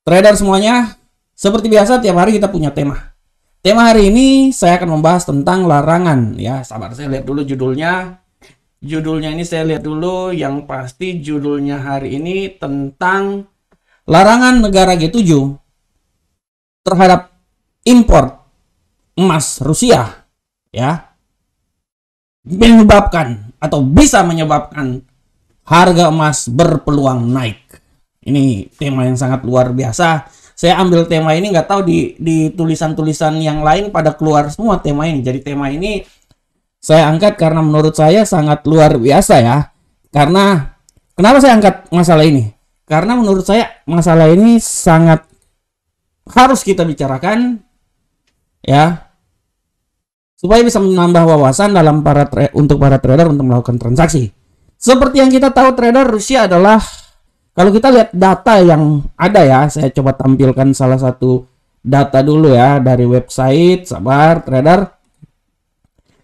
Trader semuanya, seperti biasa tiap hari kita punya tema. Tema hari ini saya akan membahas tentang larangan ya. Sabar, saya lihat dulu judulnya. Judulnya ini saya lihat dulu, yang pasti judulnya hari ini tentang larangan negara G7 terhadap impor emas Rusia ya. Menyebabkan atau bisa menyebabkan harga emas berpeluang naik. Ini tema yang sangat luar biasa. Saya ambil tema ini, nggak tahu di tulisan-tulisan yang lain pada keluar semua tema ini. Jadi tema ini saya angkat karena menurut saya sangat luar biasa ya. Karena kenapa saya angkat masalah ini? Karena menurut saya masalah ini sangat harus kita bicarakan ya, supaya bisa menambah wawasan dalam untuk para trader untuk melakukan transaksi. Seperti yang kita tahu, trader, Rusia adalah, kalau kita lihat data yang ada ya, saya coba tampilkan salah satu data dulu ya dari website. Sabar trader.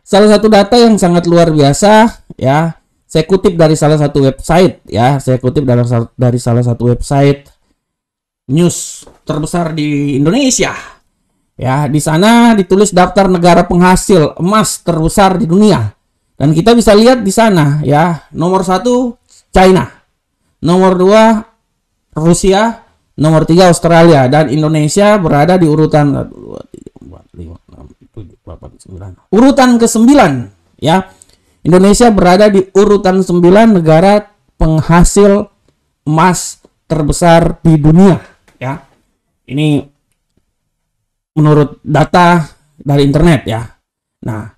Salah satu data yang sangat luar biasa ya. Saya kutip dari salah satu website ya. Saya kutip dari salah satu website news terbesar di Indonesia. Ya, di sana ditulis daftar negara penghasil emas terbesar di dunia. Dan kita bisa lihat di sana ya, nomor 1 China, nomor 2 Rusia, nomor 3 Australia, dan Indonesia berada di urutan 9 ya. Indonesia berada di urutan 9 negara penghasil emas terbesar di dunia ya. Ini menurut data dari internet ya. Nah,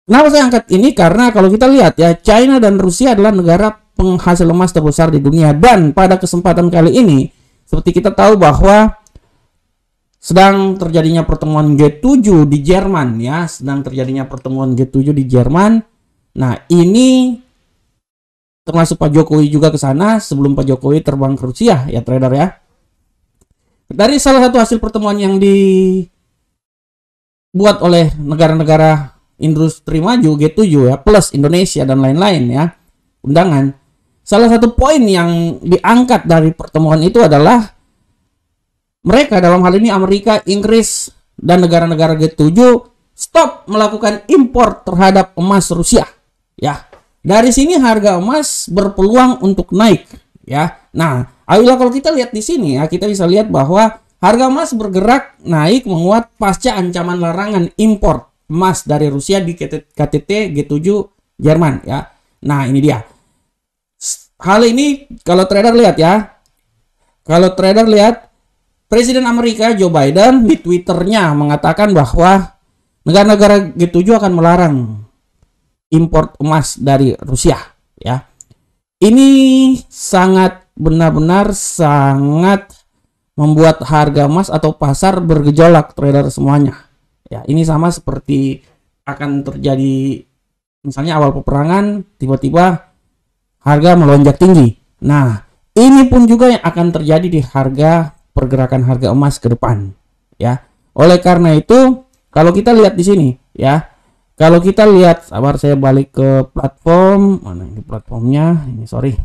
kenapa saya angkat ini? Karena kalau kita lihat ya, China dan Rusia adalah negara penghasil emas terbesar di dunia. Dan pada kesempatan kali ini, seperti kita tahu bahwa sedang terjadinya pertemuan G7 di Jerman ya. Sedang terjadinya pertemuan G7 di Jerman. Nah, ini termasuk Pak Jokowi juga ke sana sebelum Pak Jokowi terbang ke Rusia ya, trader ya. Dari salah satu hasil pertemuan yang dibuat oleh negara-negara industri maju G7 ya, plus Indonesia dan lain-lain ya, undangan. Salah satu poin yang diangkat dari pertemuan itu adalah mereka, dalam hal ini Amerika, Inggris, dan negara-negara G7 stop melakukan impor terhadap emas Rusia ya. Dari sini harga emas berpeluang untuk naik ya. Nah, ayolah kalau kita lihat di sini ya, kita bisa lihat bahwa harga emas bergerak naik menguat pasca ancaman larangan impor emas dari Rusia di KTT G7 Jerman ya. Nah, ini dia. Hal ini kalau trader lihat ya. Kalau trader lihat, Presiden Amerika Joe Biden di Twitternya mengatakan bahwa negara-negara G7 akan melarang impor emas dari Rusia ya. Ini sangat benar-benar sangat membuat harga emas atau pasar bergejolak, trader semuanya. Ya, ini sama seperti akan terjadi misalnya awal peperangan, tiba-tiba harga melonjak tinggi. Nah, ini pun juga yang akan terjadi di pergerakan harga emas ke depan ya. Oleh karena itu, kalau kita lihat di sini ya, kalau kita lihat, sabar saya balik ke platform, mana ini platformnya, ini sorry.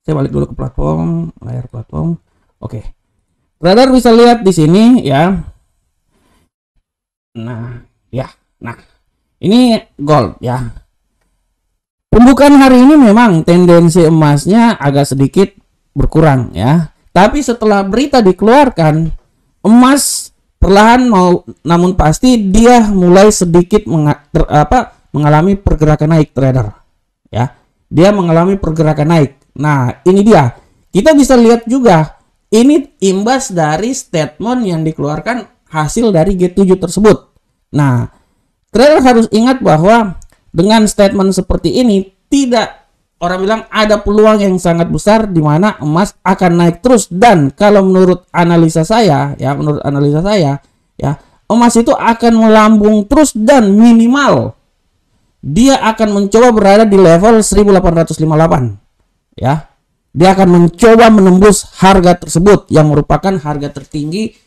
Saya balik dulu ke platform, layar platform. Oke. Trader bisa lihat di sini ya. Nah, ya. Nah, ini gold ya. Pembukaan hari ini memang tendensi emasnya agak sedikit berkurang ya. Tapi setelah berita dikeluarkan, emas perlahan namun pasti dia mulai sedikit mengalami pergerakan naik, trader. Ya. Dia mengalami pergerakan naik. Nah, ini dia. Kita bisa lihat juga, ini imbas dari statement yang dikeluarkan hasil dari G7 tersebut. Nah, trader harus ingat bahwa dengan statement seperti ini, tidak, orang bilang ada peluang yang sangat besar di mana emas akan naik terus. Dan kalau menurut analisa saya ya, emas itu akan melambung terus dan minimal dia akan mencoba berada di level 1858 ya. Dia akan mencoba menembus harga tersebut yang merupakan harga tertinggi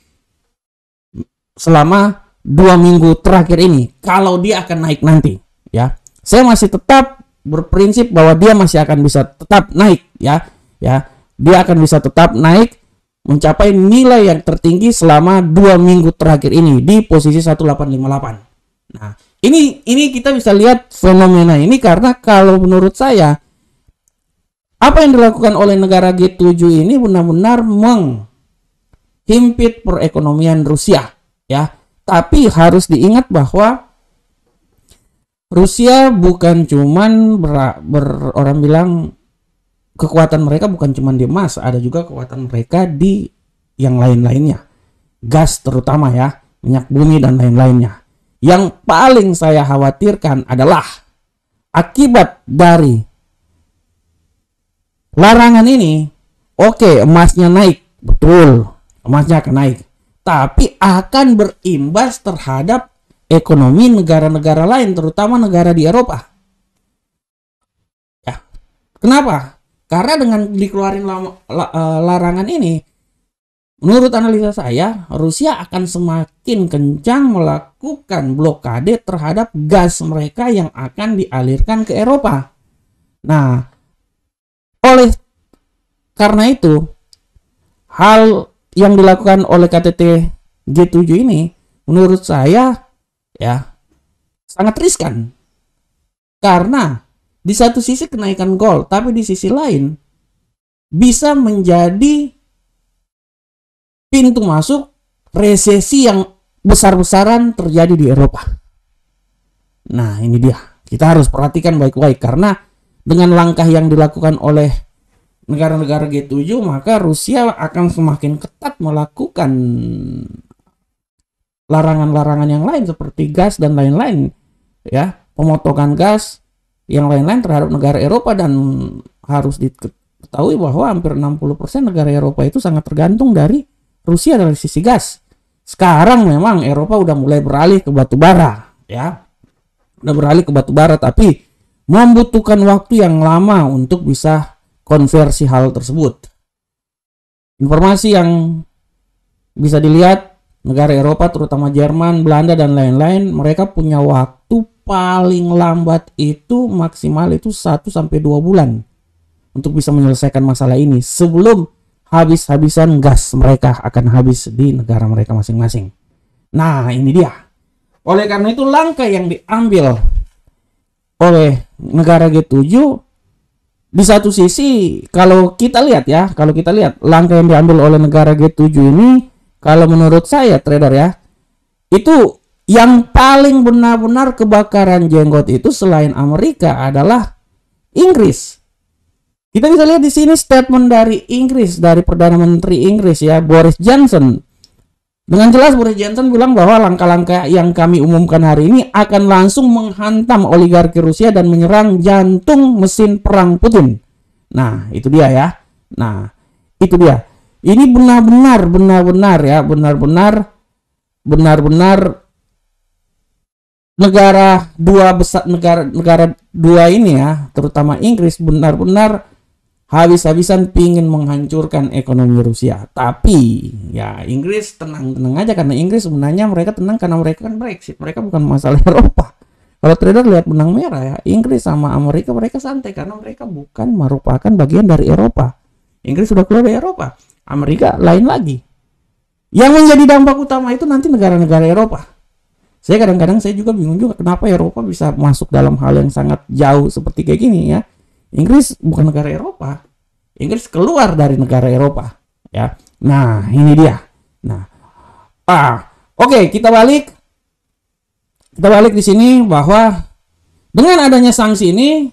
selama 2 minggu terakhir ini, kalau dia akan naik nanti ya. Saya masih tetap berprinsip bahwa dia masih akan bisa tetap naik ya. dia akan bisa tetap naik mencapai nilai yang tertinggi selama 2 minggu terakhir ini di posisi 1858. Nah, ini kita bisa lihat fenomena ini karena kalau menurut saya apa yang dilakukan oleh negara G7 ini benar-benar menghimpit perekonomian Rusia, ya. Tapi harus diingat bahwa Rusia bukan cuman orang bilang kekuatan mereka bukan cuman di emas, ada juga kekuatan mereka di yang lain-lainnya. Gas terutama ya, minyak bumi dan lain-lainnya. Yang paling saya khawatirkan adalah akibat dari larangan ini, oke, emasnya naik, betul, emasnya akan naik. Tapi akan berimbas terhadap ekonomi negara-negara lain, terutama negara di Eropa. Ya, kenapa? Karena dengan dikeluarin larangan ini, menurut analisa saya, Rusia akan semakin kencang melakukan blokade terhadap gas mereka yang akan dialirkan ke Eropa. Nah, oleh karena itu, hal yang dilakukan oleh KTT G7 ini menurut saya ya sangat riskan. Karena di satu sisi kenaikan gold, tapi di sisi lain bisa menjadi pintu masuk resesi yang besar-besaran terjadi di Eropa. Nah, ini dia. Kita harus perhatikan baik-baik karena dengan langkah yang dilakukan oleh negara-negara G7, maka Rusia akan semakin ketat melakukan larangan-larangan yang lain seperti gas dan lain-lain, ya, pemotongan gas yang lain-lain terhadap negara Eropa. Dan harus diketahui bahwa hampir 60% negara Eropa itu sangat tergantung dari Rusia dari sisi gas. Sekarang memang Eropa udah mulai beralih ke batu bara, ya, udah beralih ke batu bara, tapi membutuhkan waktu yang lama untuk bisa konversi hal tersebut. Informasi yang bisa dilihat, negara Eropa terutama Jerman, Belanda dan lain-lain, mereka punya waktu paling lambat itu maksimal itu 1-2 bulan untuk bisa menyelesaikan masalah ini sebelum habis-habisan gas mereka akan habis di negara mereka masing-masing. Nah, ini dia. Oleh karena itu langkah yang diambil oleh negara G7 di satu sisi, kalau kita lihat langkah yang diambil oleh negara G7 ini, kalau menurut saya trader ya, itu yang paling benar-benar kebakaran jenggot itu selain Amerika adalah Inggris. Kita bisa lihat di sini statement dari Inggris, dari Perdana Menteri Inggris ya, Boris Johnson. Dengan jelas Boris Johnson bilang bahwa langkah-langkah yang kami umumkan hari ini akan langsung menghantam oligarki Rusia dan menyerang jantung mesin perang Putin. Nah, itu dia ya. Nah, itu dia. Ini benar-benar negara dua ini ya, terutama Inggris benar-benar habis-habisan pingin menghancurkan ekonomi Rusia. Tapi ya Inggris tenang-tenang aja, karena Inggris sebenarnya mereka tenang karena mereka kan Brexit. Mereka bukan masalah Eropa. Kalau trader lihat benang merah ya, Inggris sama Amerika mereka santai karena mereka bukan merupakan bagian dari Eropa. Inggris sudah keluar dari Eropa. Amerika lain lagi. Yang menjadi dampak utama itu nanti negara-negara Eropa. Saya kadang-kadang juga bingung juga kenapa Eropa bisa masuk dalam hal yang sangat jauh seperti kayak gini ya. Inggris bukan negara Eropa. Inggris keluar dari negara Eropa, ya. Nah, ini dia. Nah, oke, kita balik di sini bahwa dengan adanya sanksi ini,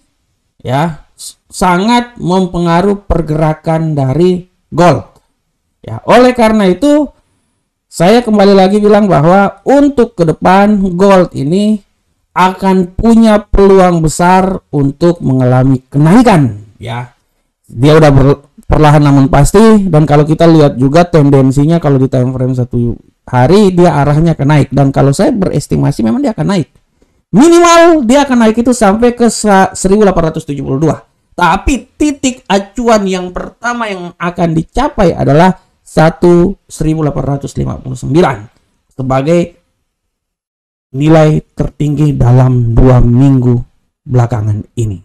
ya, sangat mempengaruhi pergerakan dari gold. Ya, oleh karena itu, saya kembali lagi bilang bahwa untuk ke depan gold ini akan punya peluang besar untuk mengalami kenaikan, ya. Dia udah perlahan namun pasti, dan kalau kita lihat juga tendensinya kalau di time frame 1 hari dia arahnya akan naik, dan kalau saya berestimasi memang dia akan naik. Minimal dia akan naik itu sampai ke 1872. Tapi titik acuan yang pertama yang akan dicapai adalah 1859 sebagai nilai tertinggi dalam 2 minggu belakangan ini,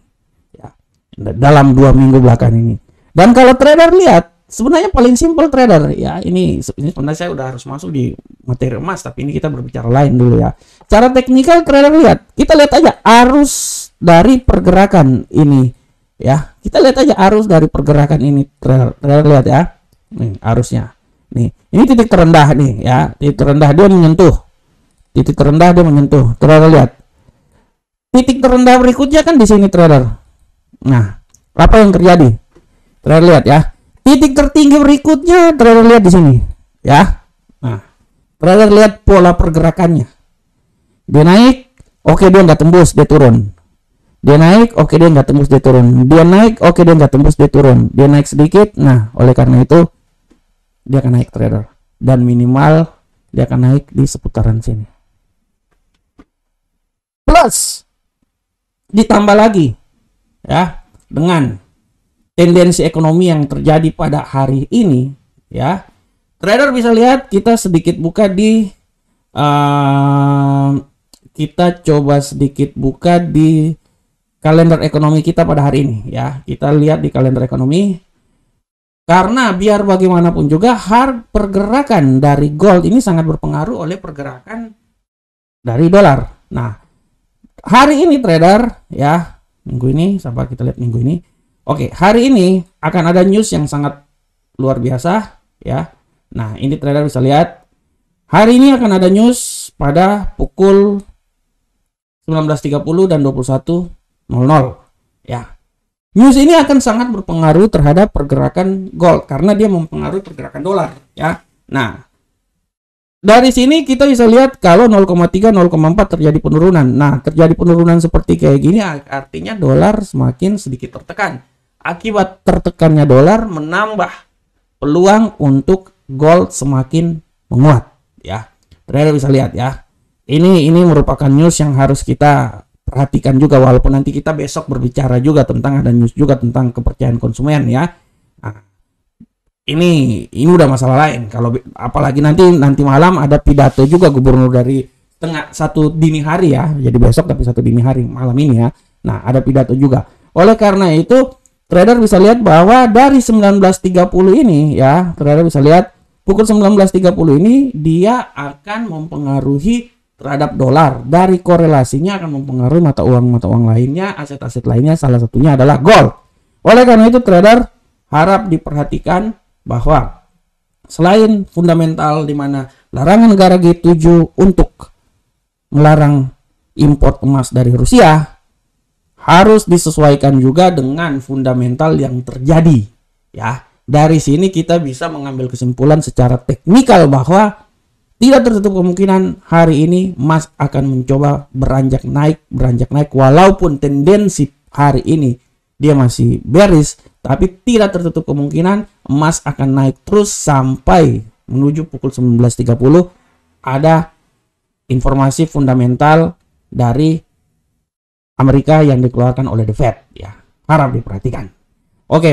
ya. Dalam 2 minggu belakangan ini. Dan kalau trader lihat, sebenarnya paling simple trader ya, ini sebenarnya saya udah harus masuk di materi emas, tapi ini kita berbicara lain dulu ya. Cara teknikal trader lihat, kita lihat aja arus dari pergerakan ini ya. Kita lihat aja arus dari pergerakan ini, trader lihat ya. Nih arusnya. Nih, ini titik terendah nih ya. Titik terendah dia menyentuh. Titik terendah dia menyentuh. Trader lihat. Titik terendah berikutnya kan di sini trader. Nah, apa yang terjadi? Trader lihat ya. Titik tertinggi berikutnya trader lihat di sini, ya. Nah, trader lihat pola pergerakannya. Dia naik, oke dia nggak tembus, dia turun. Dia naik, oke dia nggak tembus, dia turun. Dia naik, oke dia nggak tembus, dia turun. Dia naik sedikit, nah oleh karena itu dia akan naik trader. Dan minimal dia akan naik di seputaran sini. Plus ditambah lagi, ya, dengan tendensi ekonomi yang terjadi pada hari ini ya, trader bisa lihat kita sedikit buka di kita coba sedikit buka di kalender ekonomi kita pada hari ini ya. Kita lihat di kalender ekonomi, karena biar bagaimanapun juga pergerakan dari gold ini sangat berpengaruh oleh pergerakan dari dolar. Nah, hari ini trader ya, minggu ini, sampai kita lihat minggu ini. Oke, hari ini akan ada news yang sangat luar biasa ya. Nah, ini trader bisa lihat hari ini akan ada news pada pukul 19.30 dan 21.00 ya. News ini akan sangat berpengaruh terhadap pergerakan gold karena dia mempengaruhi pergerakan dolar ya. Nah, dari sini kita bisa lihat kalau 0,3 0,4 terjadi penurunan. Nah, terjadi penurunan seperti kayak gini artinya dolar semakin sedikit tertekan. Akibat tertekannya dolar menambah peluang untuk gold semakin menguat ya. Trader bisa lihat ya. Ini merupakan news yang harus kita perhatikan juga, walaupun nanti kita besok berbicara juga tentang ada news juga tentang kepercayaan konsumen ya. Nah, ini udah masalah lain. Kalau apalagi nanti malam ada pidato juga gubernur dari satu dini hari ya. Jadi besok tapi satu dini hari malam ini ya. Nah, ada pidato juga. Oleh karena itu trader bisa lihat bahwa dari 19.30 ini ya, trader bisa lihat pukul 19.30 ini dia akan mempengaruhi terhadap dolar. Dari korelasinya akan mempengaruhi mata uang lainnya, aset-aset lainnya, salah satunya adalah gold. Oleh karena itu trader harap diperhatikan bahwa selain fundamental di mana larangan negara G7 untuk melarang impor emas dari Rusia, harus disesuaikan juga dengan fundamental yang terjadi ya. Dari sini kita bisa mengambil kesimpulan secara teknikal bahwa tidak tertutup kemungkinan hari ini emas akan mencoba beranjak naik walaupun tendensi hari ini dia masih bearish, tapi tidak tertutup kemungkinan emas akan naik terus sampai menuju pukul 19.30 ada informasi fundamental dari Amerika yang dikeluarkan oleh The Fed ya. Harap diperhatikan. Oke.